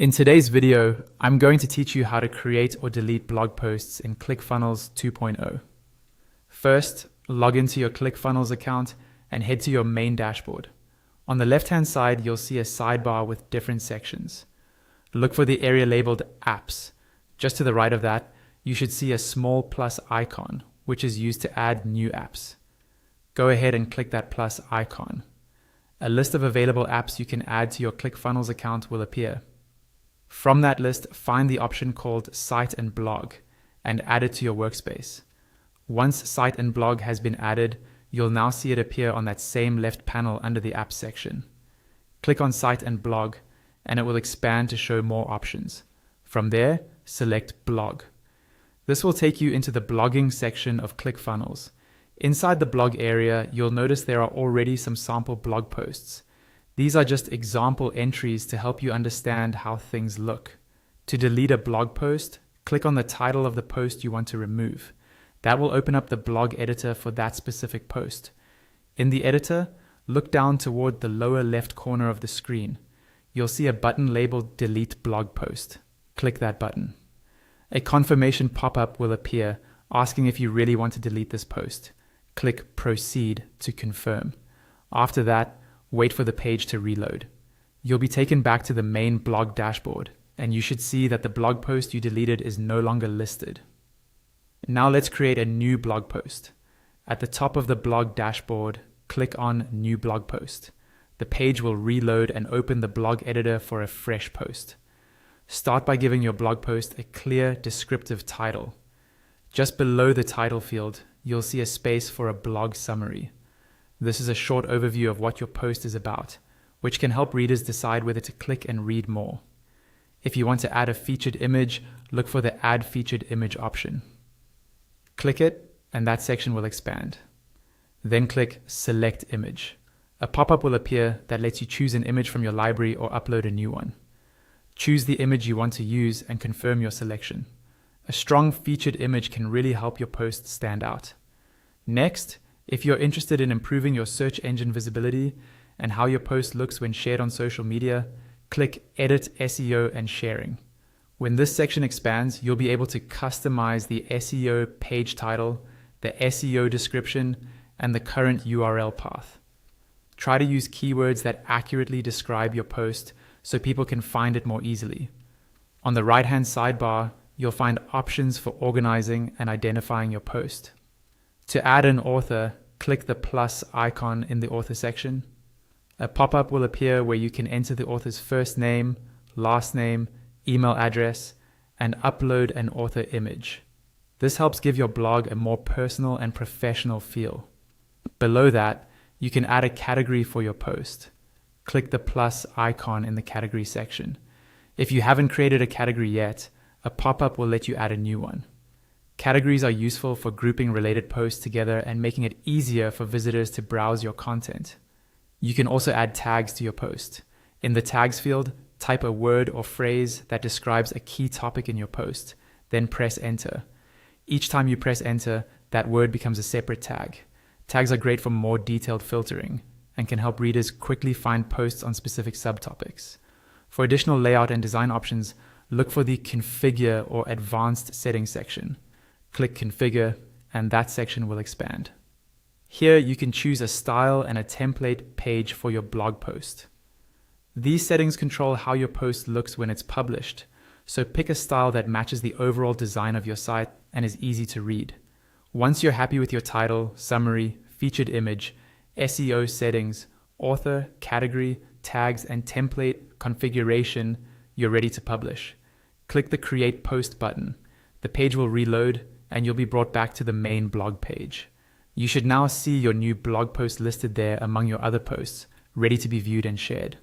In today's video, I'm going to teach you how to create or delete blog posts in ClickFunnels 2.0. First, log into your ClickFunnels account and head to your main dashboard. On the left-hand side, you'll see a sidebar with different sections. Look for the area labeled Apps. Just to the right of that, you should see a small plus icon, which is used to add new apps. Go ahead and click that plus icon. A list of available apps you can add to your ClickFunnels account will appear. From that list, find the option called Site and Blog and add it to your workspace. Once Site and Blog has been added, you'll now see it appear on that same left panel under the Apps section. Click on Site and Blog and it will expand to show more options. From there, select Blog. This will take you into the blogging section of ClickFunnels. Inside the blog area, you'll notice there are already some sample blog posts. These are just example entries to help you understand how things look. To delete a blog post, click on the title of the post you want to remove. That will open up the blog editor for that specific post. In the editor, look down toward the lower left corner of the screen. You'll see a button labeled Delete Blog Post. Click that button. A confirmation pop-up will appear asking if you really want to delete this post. Click Proceed to confirm. After that, wait for the page to reload. You'll be taken back to the main blog dashboard, and you should see that the blog post you deleted is no longer listed. Now let's create a new blog post. At the top of the blog dashboard, click on New Blog Post. The page will reload and open the blog editor for a fresh post. Start by giving your blog post a clear, descriptive title. Just below the title field, you'll see a space for a blog summary. This is a short overview of what your post is about, which can help readers decide whether to click and read more. If you want to add a featured image, look for the Add Featured Image option. Click it, and that section will expand. Then click Select Image. A pop-up will appear that lets you choose an image from your library or upload a new one. Choose the image you want to use and confirm your selection. A strong featured image can really help your post stand out. Next, if you're interested in improving your search engine visibility and how your post looks when shared on social media, click Edit SEO and Sharing. When this section expands, you'll be able to customize the SEO page title, the SEO description, and the current URL path. Try to use keywords that accurately describe your post so people can find it more easily. On the right-hand sidebar, you'll find options for organizing and identifying your post. To add an author, click the plus icon in the author section. A pop-up will appear where you can enter the author's first name, last name, email address, and upload an author image. This helps give your blog a more personal and professional feel. Below that, you can add a category for your post. Click the plus icon in the category section. If you haven't created a category yet, a pop-up will let you add a new one. Categories are useful for grouping related posts together and making it easier for visitors to browse your content. You can also add tags to your post. In the tags field, type a word or phrase that describes a key topic in your post, then press enter. Each time you press enter, that word becomes a separate tag. Tags are great for more detailed filtering and can help readers quickly find posts on specific subtopics. For additional layout and design options, look for the Configure or Advanced Settings section. Click Configure, and that section will expand. Here you can choose a style and a template page for your blog post. These settings control how your post looks when it's published, so pick a style that matches the overall design of your site and is easy to read. Once you're happy with your title, summary, featured image, SEO settings, author, category, tags, and template configuration, you're ready to publish. Click the Create Post button. The page will reload and you'll be brought back to the main blog page. You should now see your new blog post listed there among your other posts, ready to be viewed and shared.